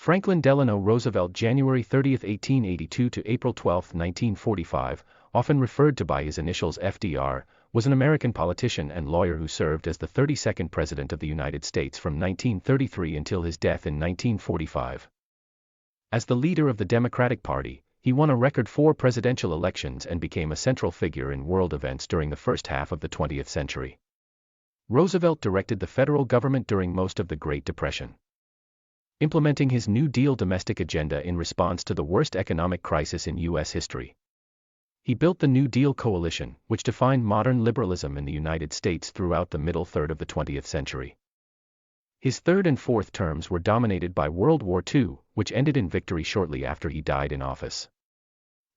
Franklin Delano Roosevelt, January 30, 1882 to April 12, 1945, often referred to by his initials FDR, was an American politician and lawyer who served as the 32nd President of the United States from 1933 until his death in 1945. As the leader of the Democratic Party, he won a record 4 presidential elections and became a central figure in world events during the first half of the 20th century. Roosevelt directed the federal government during most of the Great Depression, implementing his New Deal domestic agenda in response to the worst economic crisis in U.S. history. He built the New Deal coalition, which defined modern liberalism in the United States throughout the middle third of the 20th century. His third and fourth terms were dominated by World War II, which ended in victory shortly after he died in office.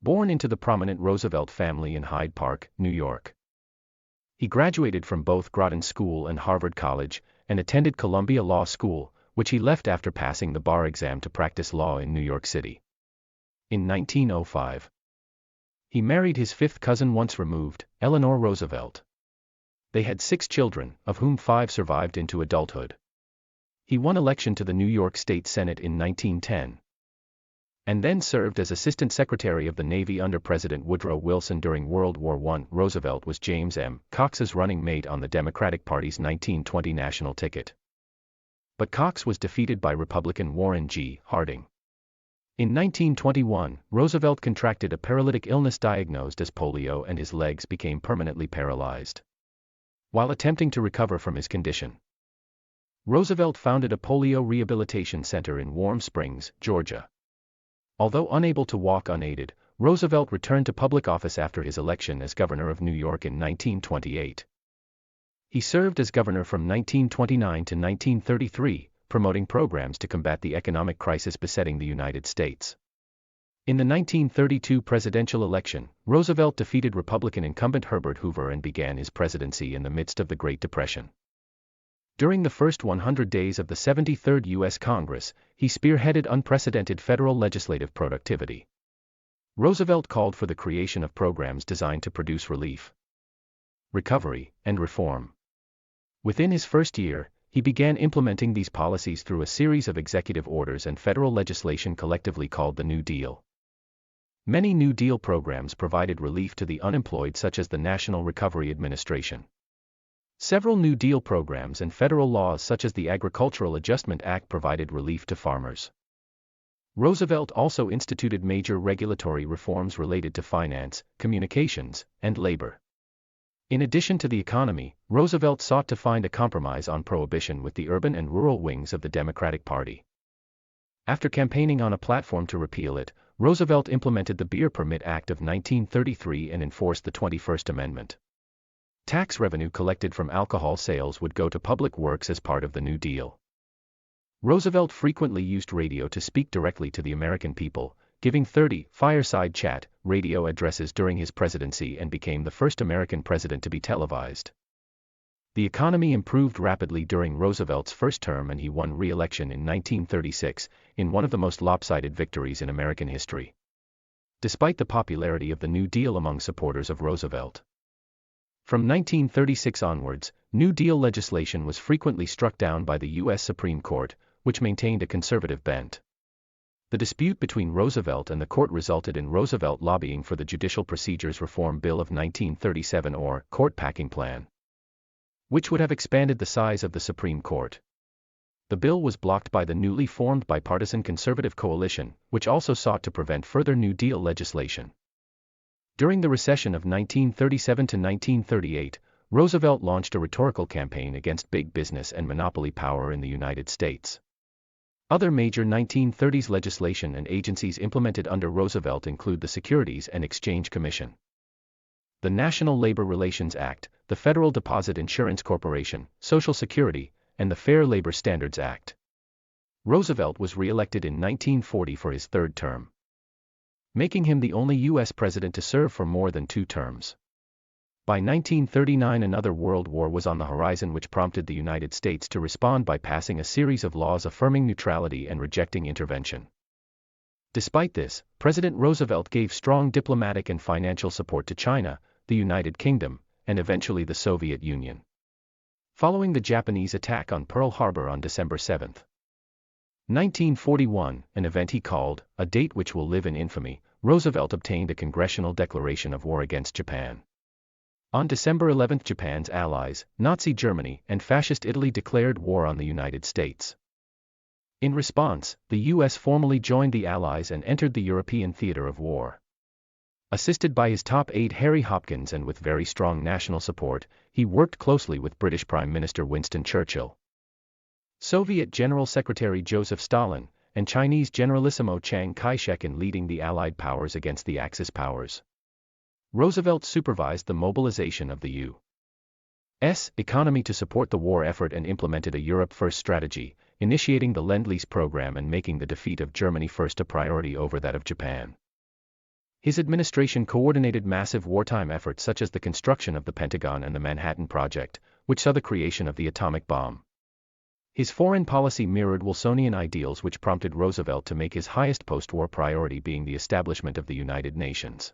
Born into the prominent Roosevelt family in Hyde Park, New York, he graduated from both Groton School and Harvard College, and attended Columbia Law School, which he left after passing the bar exam to practice law in New York City. In 1905, he married his fifth cousin once removed, Eleanor Roosevelt. They had 6 children, of whom 5 survived into adulthood. He won election to the New York State Senate in 1910, and then served as Assistant Secretary of the Navy under President Woodrow Wilson during World War I. Roosevelt was James M. Cox's running mate on the Democratic Party's 1920 national ticket, but Cox was defeated by Republican Warren G. Harding. In 1921, Roosevelt contracted a paralytic illness diagnosed as polio, and his legs became permanently paralyzed. While attempting to recover from his condition, Roosevelt founded a polio rehabilitation center in Warm Springs, Georgia. Although unable to walk unaided, Roosevelt returned to public office after his election as governor of New York in 1928. He served as governor from 1929 to 1933, promoting programs to combat the economic crisis besetting the United States. In the 1932 presidential election, Roosevelt defeated Republican incumbent Herbert Hoover and began his presidency in the midst of the Great Depression. During the first 100 days of the 73rd U.S. Congress, he spearheaded unprecedented federal legislative productivity. Roosevelt called for the creation of programs designed to produce relief, recovery, and reform. Within his first year, he began implementing these policies through a series of executive orders and federal legislation collectively called the New Deal. Many New Deal programs provided relief to the unemployed, such as the National Recovery Administration. Several New Deal programs and federal laws such as the Agricultural Adjustment Act provided relief to farmers. Roosevelt also instituted major regulatory reforms related to finance, communications, and labor. In addition to the economy, Roosevelt sought to find a compromise on prohibition with the urban and rural wings of the Democratic Party. After campaigning on a platform to repeal it, Roosevelt implemented the Beer Permit Act of 1933 and enforced the 21st Amendment. Tax revenue collected from alcohol sales would go to public works as part of the New Deal. Roosevelt frequently used radio to speak directly to the American people, giving 30 fireside chat radio addresses during his presidency, and became the first American president to be televised. The economy improved rapidly during Roosevelt's first term, and he won re-election in 1936, in one of the most lopsided victories in American history, despite the popularity of the New Deal among supporters of Roosevelt. From 1936 onwards, New Deal legislation was frequently struck down by the U.S. Supreme Court, which maintained a conservative bent. The dispute between Roosevelt and the court resulted in Roosevelt lobbying for the Judicial Procedures Reform Bill of 1937, or Court Packing Plan, which would have expanded the size of the Supreme Court. The bill was blocked by the newly formed bipartisan conservative coalition, which also sought to prevent further New Deal legislation. During the recession of 1937 to 1938, Roosevelt launched a rhetorical campaign against big business and monopoly power in the United States. Other major 1930s legislation and agencies implemented under Roosevelt include the Securities and Exchange Commission, the National Labor Relations Act, the Federal Deposit Insurance Corporation, Social Security, and the Fair Labor Standards Act. Roosevelt was re-elected in 1940 for his third term, making him the only U.S. president to serve for more than 2 terms. By 1939, another world war was on the horizon, which prompted the United States to respond by passing a series of laws affirming neutrality and rejecting intervention. Despite this, President Roosevelt gave strong diplomatic and financial support to China, the United Kingdom, and eventually the Soviet Union, following the Japanese attack on Pearl Harbor on December 7. 1941, an event he called, a date which will live in infamy, Roosevelt obtained a congressional declaration of war against Japan. On December 11, Japan's allies, Nazi Germany and Fascist Italy declared war on the United States. In response, the U.S. formally joined the Allies and entered the European theater of war. Assisted by his top aide Harry Hopkins and with very strong national support, he worked closely with British Prime Minister Winston Churchill, Soviet General Secretary Joseph Stalin, and Chinese Generalissimo Chiang Kai-shek in leading the Allied powers against the Axis powers. Roosevelt supervised the mobilization of the U.S. economy to support the war effort and implemented a Europe-first strategy, initiating the Lend-Lease program and making the defeat of Germany first a priority over that of Japan. His administration coordinated massive wartime efforts such as the construction of the Pentagon and the Manhattan Project, which saw the creation of the atomic bomb. His foreign policy mirrored Wilsonian ideals which prompted Roosevelt to make his highest post-war priority being the establishment of the United Nations.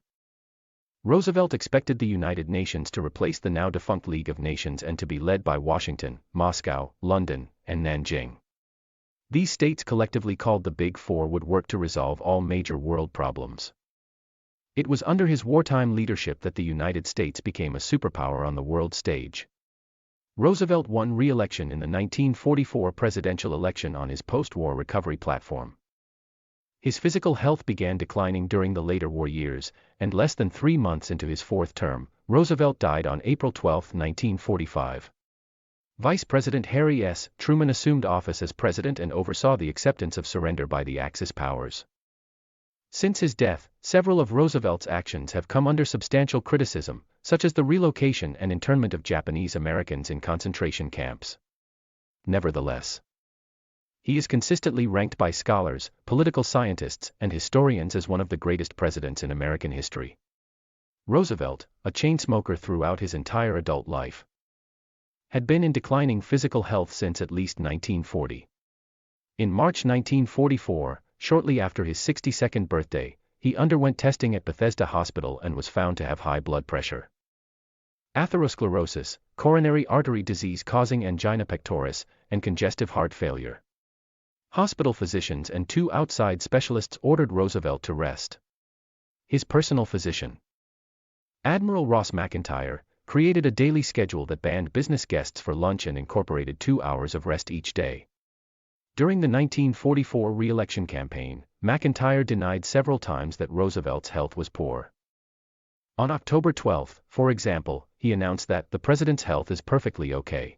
Roosevelt expected the United Nations to replace the now-defunct League of Nations and to be led by Washington, Moscow, London, and Nanjing. These states collectively called the Big Four would work to resolve all major world problems. It was under his wartime leadership that the United States became a superpower on the world stage. Roosevelt won re-election in the 1944 presidential election on his post-war recovery platform. His physical health began declining during the later war years, and less than 3 months into his fourth term, Roosevelt died on April 12, 1945. Vice President Harry S. Truman assumed office as president and oversaw the acceptance of surrender by the Axis powers. Since his death, several of Roosevelt's actions have come under substantial criticism, such as the relocation and internment of Japanese Americans in concentration camps. Nevertheless, he is consistently ranked by scholars, political scientists, and historians as one of the greatest presidents in American history. Roosevelt, a chain smoker throughout his entire adult life, had been in declining physical health since at least 1940. In March 1944, shortly after his 62nd birthday, he underwent testing at Bethesda Hospital and was found to have high blood pressure, atherosclerosis, coronary artery disease causing angina pectoris, and congestive heart failure. Hospital physicians and 2 outside specialists ordered Roosevelt to rest. His personal physician, Admiral Ross McIntyre, created a daily schedule that banned business guests for lunch and incorporated 2 hours of rest each day. During the 1944 re-election campaign, McIntyre denied several times that Roosevelt's health was poor. On October 12, for example, he announced that the president's health is perfectly okay.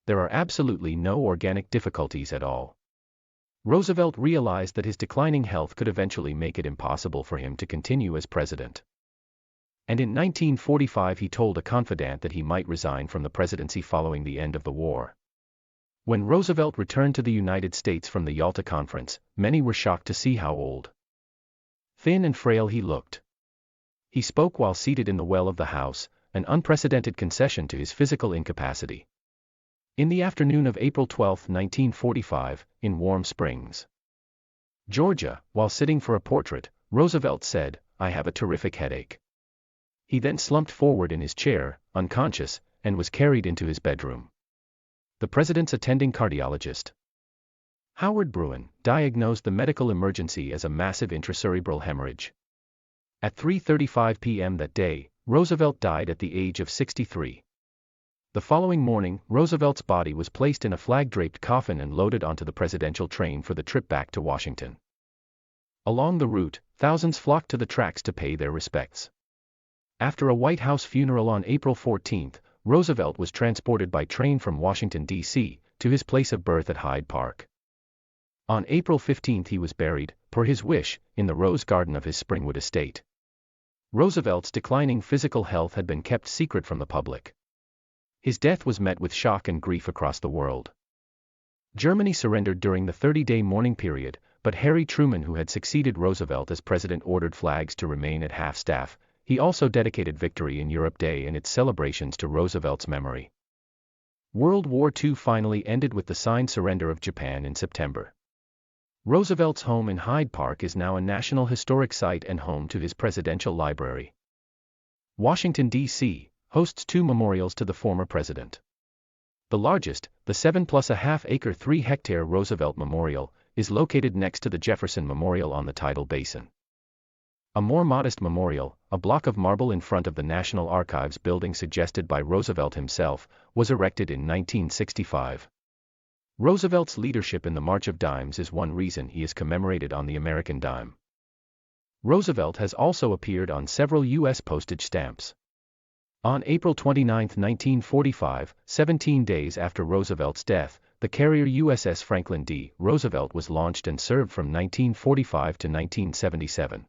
There are absolutely no organic difficulties at all. Roosevelt realized that his declining health could eventually make it impossible for him to continue as president. And in 1945 he told a confidant that he might resign from the presidency following the end of the war. When Roosevelt returned to the United States from the Yalta Conference, many were shocked to see how old, thin and frail he looked. He spoke while seated in the well of the House, an unprecedented concession to his physical incapacity. In the afternoon of April 12, 1945, in Warm Springs, Georgia, while sitting for a portrait, Roosevelt said, "I have a terrific headache." He then slumped forward in his chair, unconscious, and was carried into his bedroom. The president's attending cardiologist, Howard Bruin, diagnosed the medical emergency as a massive intracerebral hemorrhage. At 3:35 p.m. that day, Roosevelt died at the age of 63. The following morning, Roosevelt's body was placed in a flag-draped coffin and loaded onto the presidential train for the trip back to Washington. Along the route, thousands flocked to the tracks to pay their respects. After a White House funeral on April 14, Roosevelt was transported by train from Washington, D.C., to his place of birth at Hyde Park. On April 15 he was buried, per his wish, in the rose garden of his Springwood estate. Roosevelt's declining physical health had been kept secret from the public. His death was met with shock and grief across the world. Germany surrendered during the 30-day mourning period, but Harry Truman, who had succeeded Roosevelt as president, ordered flags to remain at half-staff. He also dedicated Victory in Europe Day and its celebrations to Roosevelt's memory. World War II finally ended with the signed surrender of Japan in September. Roosevelt's home in Hyde Park is now a National Historic Site and home to his presidential library. Washington, D.C., hosts 2 memorials to the former president. The largest, the 7+1/2 acre 3-hectare Roosevelt Memorial, is located next to the Jefferson Memorial on the tidal basin. A more modest memorial, a block of marble in front of the National Archives building suggested by Roosevelt himself, was erected in 1965. Roosevelt's leadership in the March of Dimes is one reason he is commemorated on the American dime. Roosevelt has also appeared on several U.S. postage stamps. On April 29, 1945, 17 days after Roosevelt's death, the carrier USS Franklin D. Roosevelt was launched and served from 1945 to 1977.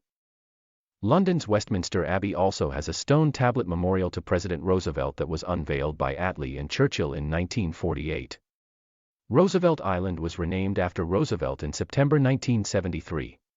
London's Westminster Abbey also has a stone tablet memorial to President Roosevelt that was unveiled by Attlee and Churchill in 1948. Roosevelt Island was renamed after Roosevelt in September 1973.